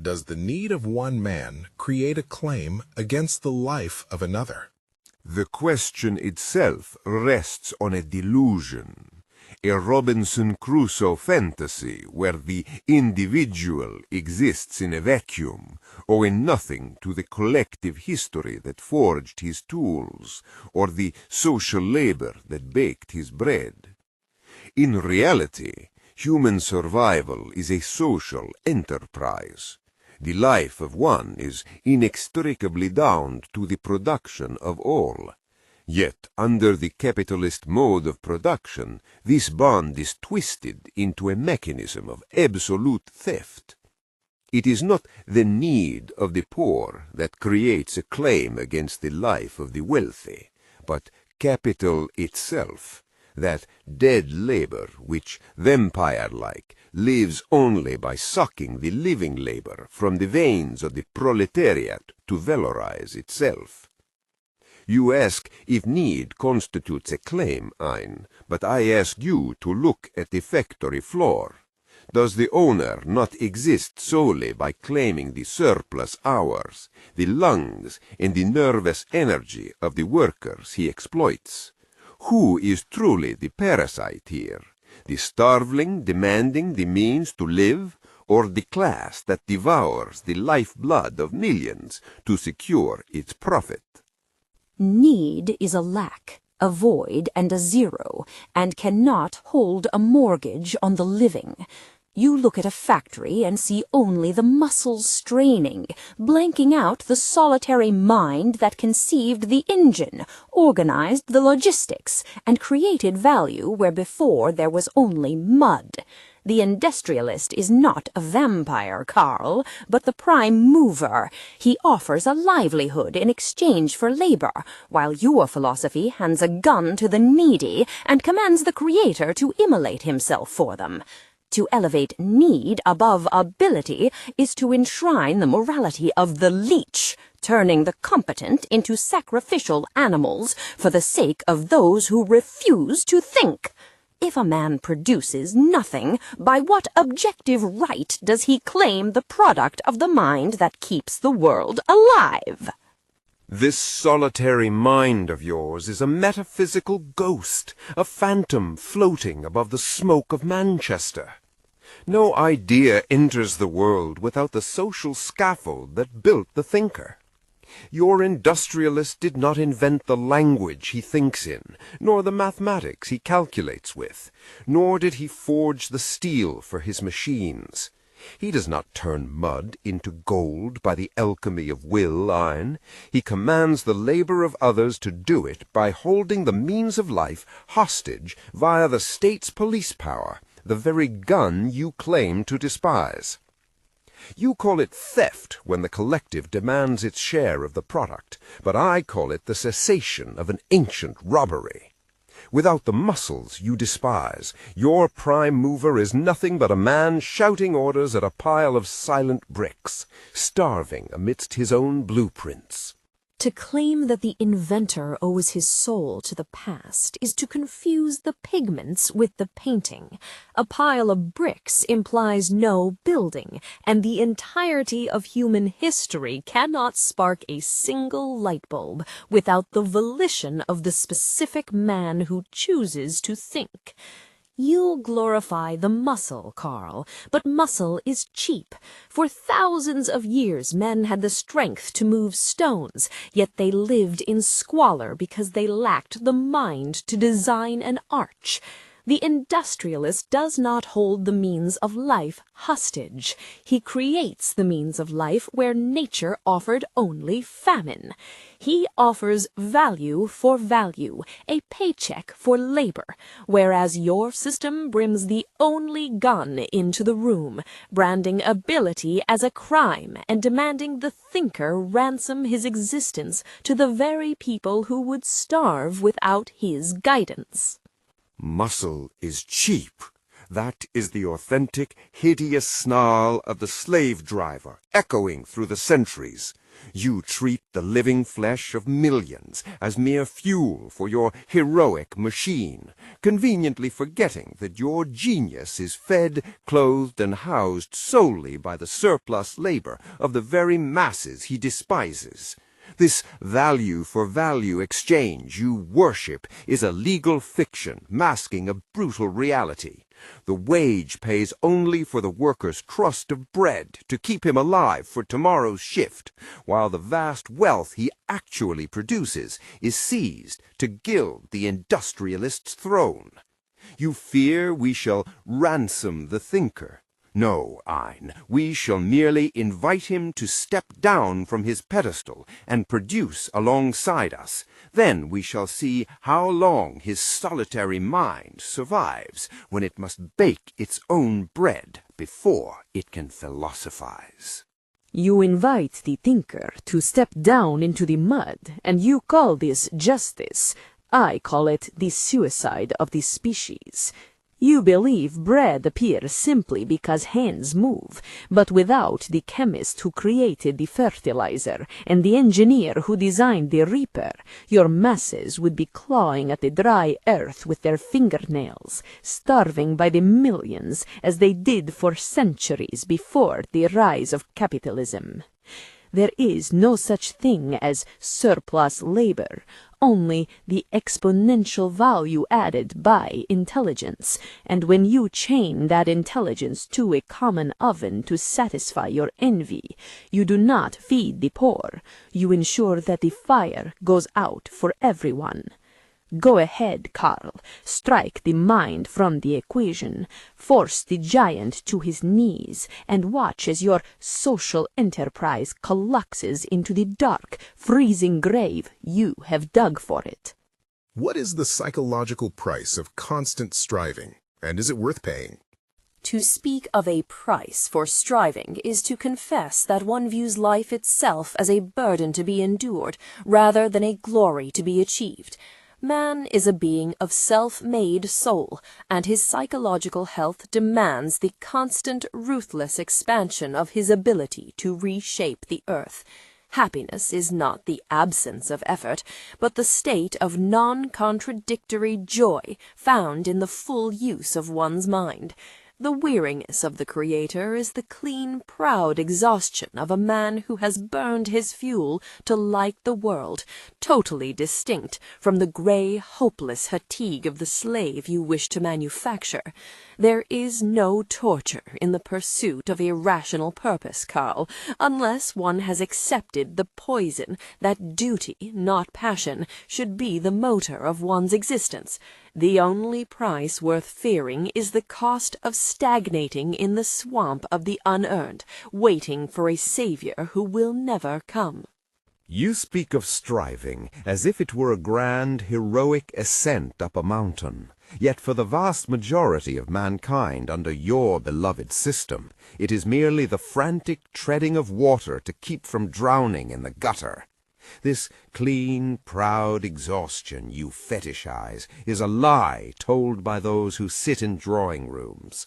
does the need of one man create a claim against the life of another? The question itself rests on a delusion, a Robinson Crusoe fantasy where the individual exists in a vacuum, owing nothing to the collective history that forged his tools, or the social labor that baked his bread. In reality, human survival is a social enterprise. The life of one is inextricably bound to the production of all. Yet, under the capitalist mode of production, this bond is twisted into a mechanism of absolute theft. It is not the need of the poor that creates a claim against the life of the wealthy, but capital itself, that dead labor which, vampire-like, lives only by sucking the living labor from the veins of the proletariat to valorize itself. You ask if need constitutes a claim, Ayn, but I ask you to look at the factory floor. Does the owner not exist solely by claiming the surplus hours, the lungs, and the nervous energy of the workers he exploits? Who is truly the parasite here? The starveling demanding the means to live, or the class that devours the lifeblood of millions to secure its profit? Need is a lack, a void, and a zero, and cannot hold a mortgage on the living. You look at a factory and see only the muscles straining, blanking out the solitary mind that conceived the engine, organized the logistics, and created value where before there was only mud. The industrialist is not a vampire, Karl, but the prime mover. He offers a livelihood in exchange for labor, while your philosophy hands a gun to the needy and commands the creator to immolate himself for them. To elevate need above ability is to enshrine the morality of the leech, turning the competent into sacrificial animals for the sake of those who refuse to think. If a man produces nothing, by what objective right does he claim the product of the mind that keeps the world alive? This solitary mind of yours is a metaphysical ghost, a phantom floating above the smoke of Manchester. No idea enters the world without the social scaffold that built the thinker. Your industrialist did not invent the language he thinks in, nor the mathematics he calculates with, nor did he forge the steel for his machines. He does not turn mud into gold by the alchemy of will, Ayn. He commands the labor of others to do it by holding the means of life hostage via the state's police power, the very gun you claim to despise. You call it theft when the collective demands its share of the product, but I call it the cessation of an ancient robbery. Without the muscles you despise, your prime mover is nothing but a man shouting orders at a pile of silent bricks, starving amidst his own blueprints. To claim that the inventor owes his soul to the past is to confuse the pigments with the painting. A pile of bricks implies no building, and the entirety of human history cannot spark a single light bulb without the volition of the specific man who chooses to think. You glorify the muscle, Karl, but muscle is cheap. For thousands of years men had the strength to move stones, yet they lived in squalor because they lacked the mind to design an arch. The industrialist does not hold the means of life hostage. He creates the means of life where nature offered only famine. He offers value for value, a paycheck for labor, whereas your system brims the only gun into the room, branding ability as a crime and demanding the thinker ransom his existence to the very people who would starve without his guidance. Muscle is cheap. That is the authentic, hideous snarl of the slave driver, echoing through the centuries. You treat the living flesh of millions as mere fuel for your heroic machine, conveniently forgetting that your genius is fed, clothed, and housed solely by the surplus labor of the very masses he despises. This value-for-value exchange you worship is a legal fiction masking a brutal reality. The wage pays only for the worker's crust of bread to keep him alive for tomorrow's shift, while the vast wealth he actually produces is seized to gild the industrialist's throne. You fear we shall ransom the thinker. No, Ayn, we shall merely invite him to step down from his pedestal and produce alongside us. Then we shall see how long his solitary mind survives when it must bake its own bread before it can philosophize. You invite the thinker to step down into the mud, and you call this justice. I call it the suicide of the species. You believe bread appears simply because hands move, but without the chemist who created the fertilizer and the engineer who designed the reaper, your masses would be clawing at the dry earth with their fingernails, starving by the millions as they did for centuries before the rise of capitalism. There is no such thing as surplus labor, only the exponential value added by intelligence, and when you chain that intelligence to a common oven to satisfy your envy, you do not feed the poor, you ensure that the fire goes out for everyone. Go ahead, Karl, strike the mind from the equation, force the giant to his knees, and watch as your social enterprise collapses into the dark, freezing grave you have dug for it. What is the psychological price of constant striving, and is it worth paying? To speak of a price for striving is to confess that one views life itself as a burden to be endured rather than a glory to be achieved. Man is a being of self-made soul, and his psychological health demands the constant, ruthless expansion of his ability to reshape the earth. Happiness is not the absence of effort, but the state of non-contradictory joy found in the full use of one's mind. The weariness of the Creator is the clean, proud exhaustion of a man who has burned his fuel to light the world, totally distinct from the grey, hopeless fatigue of the slave you wish to manufacture. There is no torture in the pursuit of a rational purpose, Karl, unless one has accepted the poison that duty, not passion, should be the motor of one's existence. The only price worth fearing is the cost of stagnating in the swamp of the unearned, waiting for a savior who will never come. You speak of striving as if it were a grand, heroic ascent up a mountain. Yet for the vast majority of mankind under your beloved system, it is merely the frantic treading of water to keep from drowning in the gutter. This clean, proud exhaustion you fetishize is a lie told by those who sit in drawing rooms.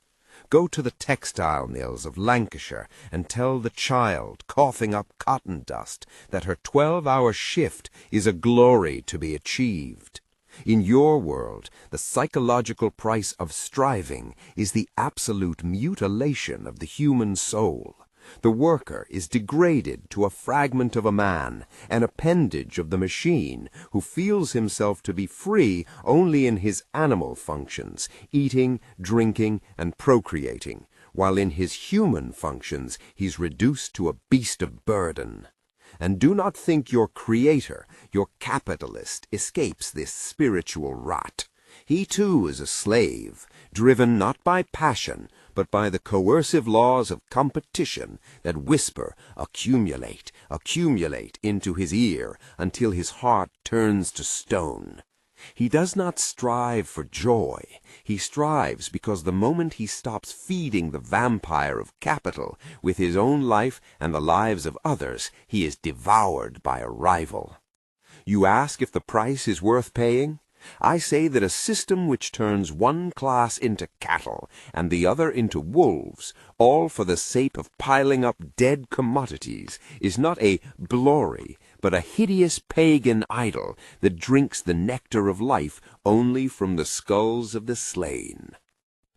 Go to the textile mills of Lancashire and tell the child coughing up cotton dust that her 12-hour shift is a glory to be achieved. In your world, the psychological price of striving is the absolute mutilation of the human soul. The worker is degraded to a fragment of a man, an appendage of the machine, who feels himself to be free only in his animal functions, eating, drinking, and procreating, while in his human functions he's reduced to a beast of burden. And do not think your creator, your capitalist, escapes this spiritual rot. He too is a slave, driven not by passion, but by the coercive laws of competition that whisper, accumulate, accumulate into his ear until his heart turns to stone. He does not strive for joy. He strives because the moment he stops feeding the vampire of capital with his own life and the lives of others, he is devoured by a rival. You ask if the price is worth paying? I say that a system which turns one class into cattle and the other into wolves, all for the sake of piling up dead commodities, is not a glory, but a hideous pagan idol that drinks the nectar of life only from the skulls of the slain.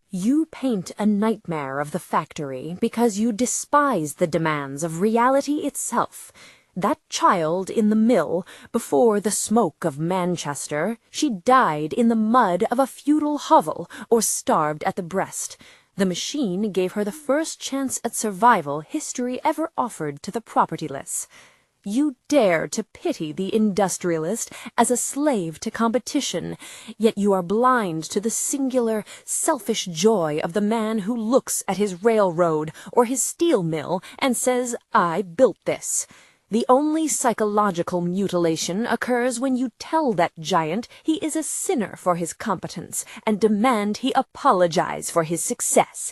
You paint a nightmare of the factory because you despise the demands of reality itself. That child in the mill, before the smoke of Manchester, she died in the mud of a feudal hovel or starved at the breast. The machine gave her the first chance at survival history ever offered to the propertyless. You dare to pity the industrialist as a slave to competition, yet you are blind to the singular, selfish joy of the man who looks at his railroad or his steel mill and says, "I built this." The only psychological mutilation occurs when you tell that giant he is a sinner for his competence and demand he apologize for his success.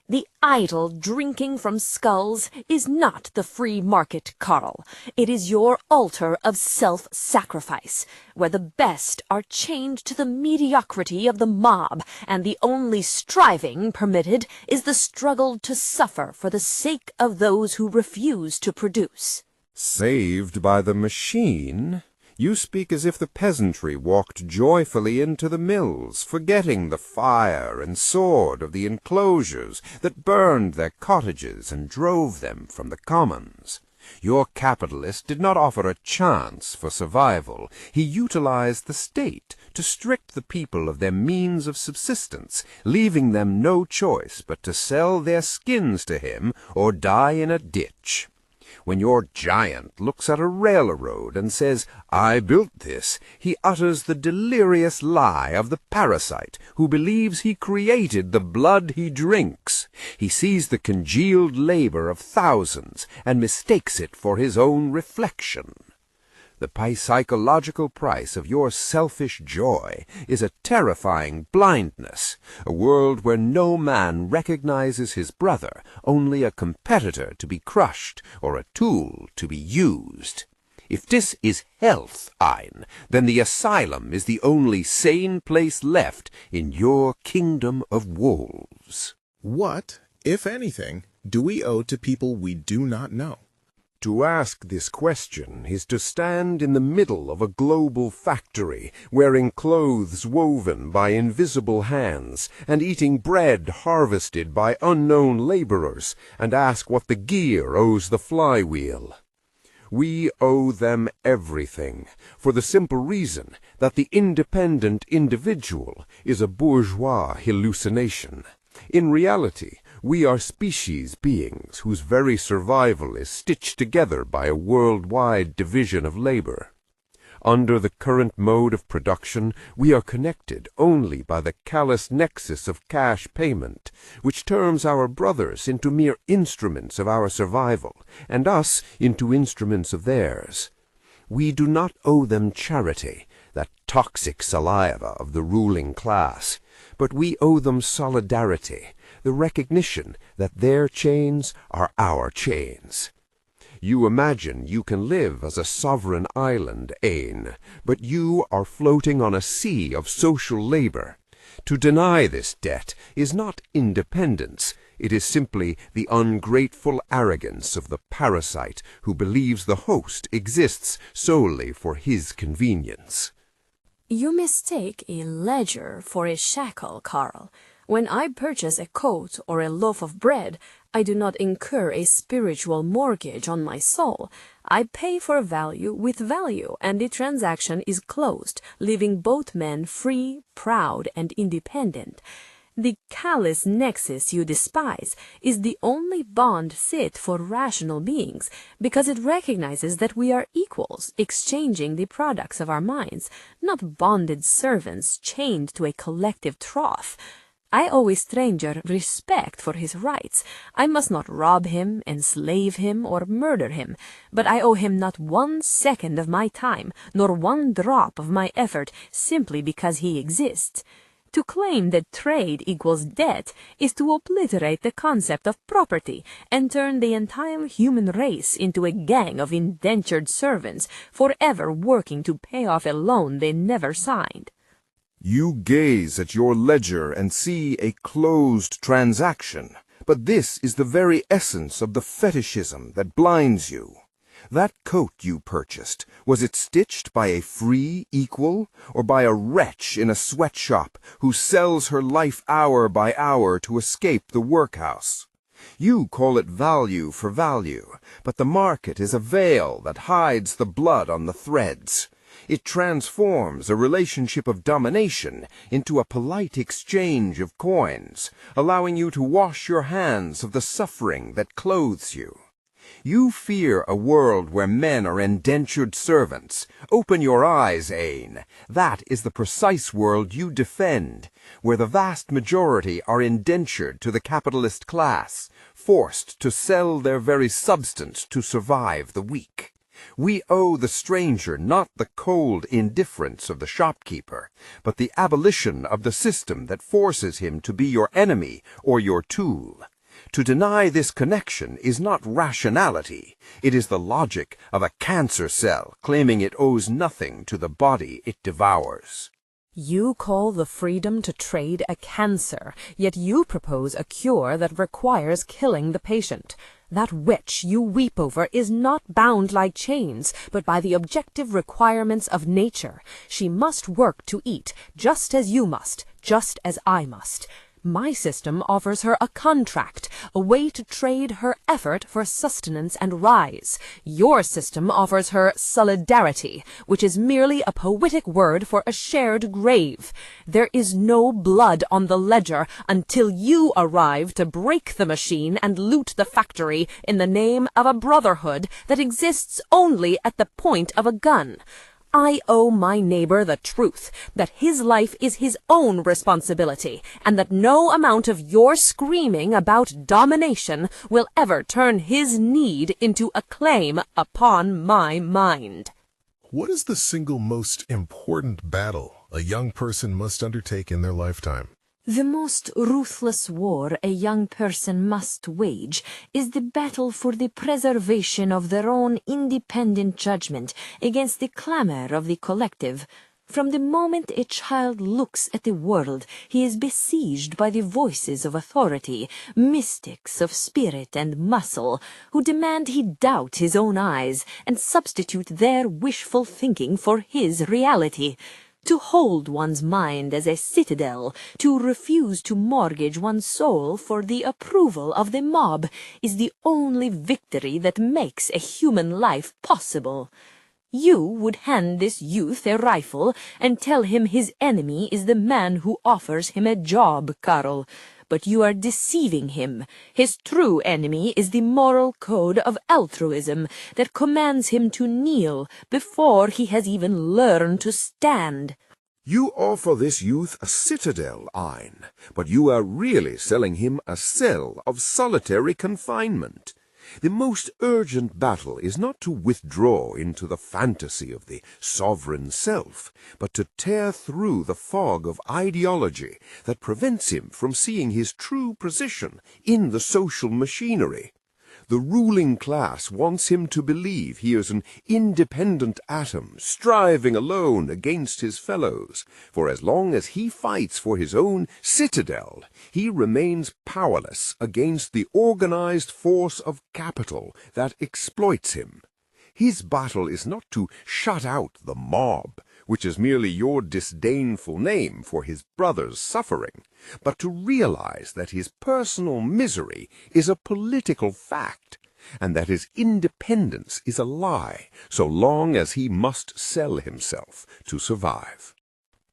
The idle drinking from skulls is not the free market, Karl. It is your altar of self-sacrifice, where the best are chained to the mediocrity of the mob, and the only striving permitted is the struggle to suffer for the sake of those who refuse to produce. Saved by the machine? You speak as if the peasantry walked joyfully into the mills, forgetting the fire and sword of the enclosures that burned their cottages and drove them from the commons. Your capitalist did not offer a chance for survival. He utilized the state to strip the people of their means of subsistence, leaving them no choice but to sell their skins to him or die in a ditch. When your giant looks at a railroad and says, "I built this," he utters the delirious lie of the parasite who believes he created the blood he drinks. He sees the congealed labor of thousands and mistakes it for his own reflection. The psychological price of your selfish joy is a terrifying blindness, a world where no man recognizes his brother, only a competitor to be crushed or a tool to be used. If this is health, Ayn, then the asylum is the only sane place left in your kingdom of wolves. What, if anything, do we owe to people we do not know? To ask this question is to stand in the middle of a global factory, wearing clothes woven by invisible hands, and eating bread harvested by unknown laborers, and ask what the gear owes the flywheel. We owe them everything, for the simple reason that the independent individual is a bourgeois hallucination. In reality, we are species beings whose very survival is stitched together by a worldwide division of labor. Under the current mode of production, we are connected only by the callous nexus of cash payment, which turns our brothers into mere instruments of our survival, and us into instruments of theirs. We do not owe them charity, that toxic saliva of the ruling class, but we owe them solidarity, the recognition that their chains are our chains. You imagine you can live as a sovereign island, Ayn, but you are floating on a sea of social labor. To deny this debt is not independence, it is simply the ungrateful arrogance of the parasite who believes the host exists solely for his convenience. You mistake a ledger for a shackle, Karl. When I purchase a coat or a loaf of bread, I do not incur a spiritual mortgage on my soul. I pay for value with value, and the transaction is closed, leaving both men free, proud, and independent. The callous nexus you despise is the only bond fit for rational beings, because it recognizes that we are equals, exchanging the products of our minds, not bonded servants chained to a collective trough. I owe a stranger respect for his rights. I must not rob him, enslave him, or murder him, but I owe him not 1 second of my time, nor 1 drop of my effort, simply because he exists. To claim that trade equals debt is to obliterate the concept of property and turn the entire human race into a gang of indentured servants, forever working to pay off a loan they never signed. You gaze at your ledger and see a closed transaction, but this is the very essence of the fetishism that blinds you. That coat you purchased, was it stitched by a free equal, or by a wretch in a sweatshop who sells her life hour by hour to escape the workhouse? You call it value for value, but the market is a veil that hides the blood on the threads. It transforms a relationship of domination into a polite exchange of coins, allowing you to wash your hands of the suffering that clothes you. You fear a world where men are indentured servants. Open your eyes, Ayn. That is the precise world you defend, where the vast majority are indentured to the capitalist class, forced to sell their very substance to survive the weak. We owe the stranger not the cold indifference of the shopkeeper, but the abolition of the system that forces him to be your enemy or your tool. To deny this connection is not rationality. It is the logic of a cancer cell claiming it owes nothing to the body it devours. You call the freedom to trade a cancer, yet you propose a cure that requires killing the patient. That witch you weep over is not bound like chains, but by the objective requirements of nature. She must work to eat, just as you must, just as I must. My system offers her a contract, a way to trade her effort for sustenance and rise. Your system offers her solidarity, which is merely a poetic word for a shared grave. There is no blood on the ledger until you arrive to break the machine and loot the factory in the name of a brotherhood that exists only at the point of a gun. I owe my neighbor the truth, that his life is his own responsibility, and that no amount of your screaming about domination will ever turn his need into a claim upon my mind. What is the single most important battle a young person must undertake in their lifetime? The most ruthless war a young person must wage is the battle for the preservation of their own independent judgment against the clamor of the collective. From the moment a child looks at the world, he is besieged by the voices of authority, mystics of spirit and muscle, who demand he doubt his own eyes and substitute their wishful thinking for his reality. To hold one's mind as a citadel, to refuse to mortgage one's soul for the approval of the mob, is the only victory that makes a human life possible. You would hand this youth a rifle and tell him his enemy is the man who offers him a job, Karl. But you are deceiving him. His true enemy is the moral code of altruism that commands him to kneel before he has even learned to stand. You offer this youth a citadel, Ayn, but you are really selling him a cell of solitary confinement. The most urgent battle is not to withdraw into the fantasy of the sovereign self, but to tear through the fog of ideology that prevents him from seeing his true position in the social machinery. The ruling class wants him to believe he is an independent atom, striving alone against his fellows, for as long as he fights for his own citadel, he remains powerless against the organized force of capital that exploits him. His battle is not to shut out the mob, which is merely your disdainful name for his brother's suffering, but to realize that his personal misery is a political fact, and that his independence is a lie so long as he must sell himself to survive.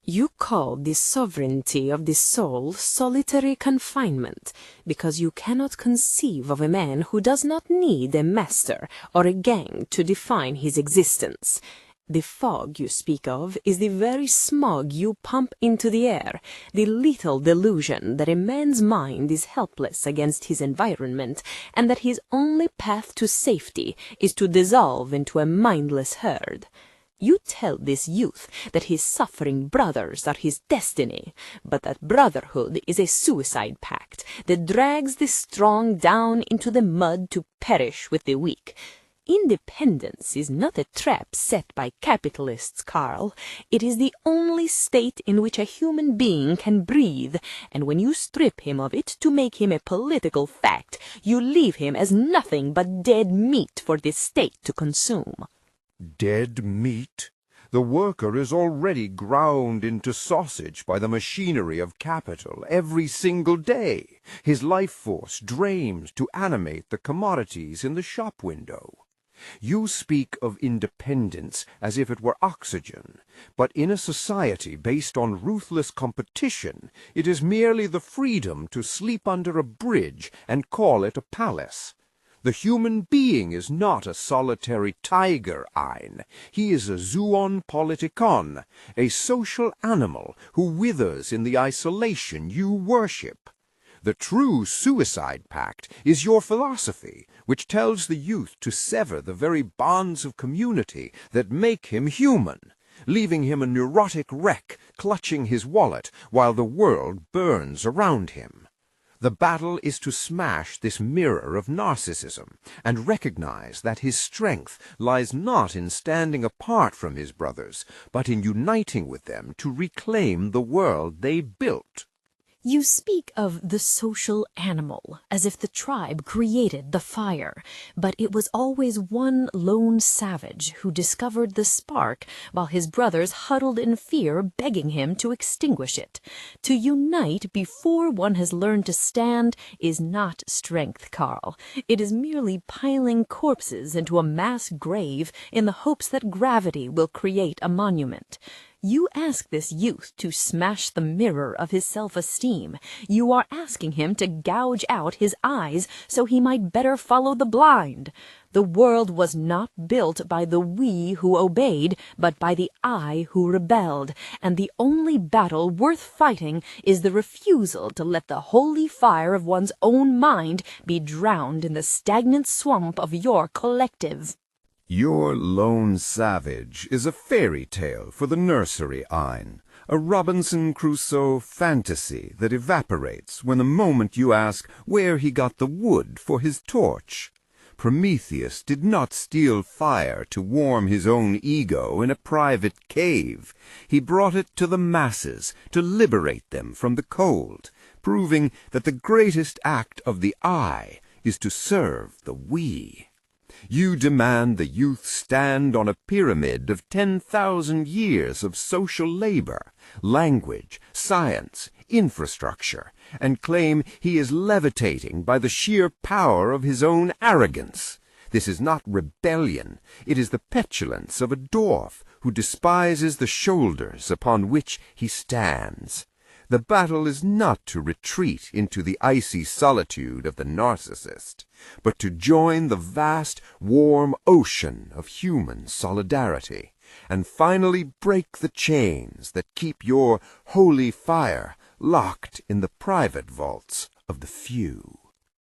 You call the sovereignty of the soul solitary confinement, because you cannot conceive of a man who does not need a master or a gang to define his existence. The fog you speak of is the very smog you pump into the air, the lethal delusion that a man's mind is helpless against his environment, and that his only path to safety is to dissolve into a mindless herd. You tell this youth that his suffering brothers are his destiny, but that brotherhood is a suicide pact that drags the strong down into the mud to perish with the weak. Independence is not a trap set by capitalists, Karl. It is the only state in which a human being can breathe, and when you strip him of it to make him a political fact, you leave him as nothing but dead meat for this state to consume. Dead meat? The worker is already ground into sausage by the machinery of capital every single day. His life force drains to animate the commodities in the shop window. You speak of independence as if it were oxygen, but in a society based on ruthless competition, it is merely the freedom to sleep under a bridge and call it a palace. The human being is not a solitary tiger, Ayn. He is a zoon politikon, a social animal who withers in the isolation you worship. The true suicide pact is your philosophy, which tells the youth to sever the very bonds of community that make him human, leaving him a neurotic wreck clutching his wallet while the world burns around him. The battle is to smash this mirror of narcissism and recognize that his strength lies not in standing apart from his brothers, but in uniting with them to reclaim the world they built. You speak of the social animal, as if the tribe created the fire, but it was always one lone savage who discovered the spark, while his brothers huddled in fear, begging him to extinguish it. To unite before one has learned to stand is not strength, Karl. It is merely piling corpses into a mass grave in the hopes that gravity will create a monument. You ask this youth to smash the mirror of his self-esteem. You are asking him to gouge out his eyes so he might better follow the blind. The world was not built by the we who obeyed, but by the I who rebelled, and the only battle worth fighting is the refusal to let the holy fire of one's own mind be drowned in the stagnant swamp of your collective. Your lone savage is a fairy tale for the nursery, Ayn, a Robinson Crusoe fantasy that evaporates when the moment you ask where he got the wood for his torch. Prometheus did not steal fire to warm his own ego in a private cave. He brought it to the masses to liberate them from the cold, proving that the greatest act of the I is to serve the we. You demand the youth stand on a pyramid of 10,000 years of social labor, language, science, infrastructure, and claim he is levitating by the sheer power of his own arrogance. This is not rebellion. It is the petulance of a dwarf who despises the shoulders upon which he stands. The battle is not to retreat into the icy solitude of the narcissist, but to join the vast, warm ocean of human solidarity, and finally break the chains that keep your holy fire locked in the private vaults of the few.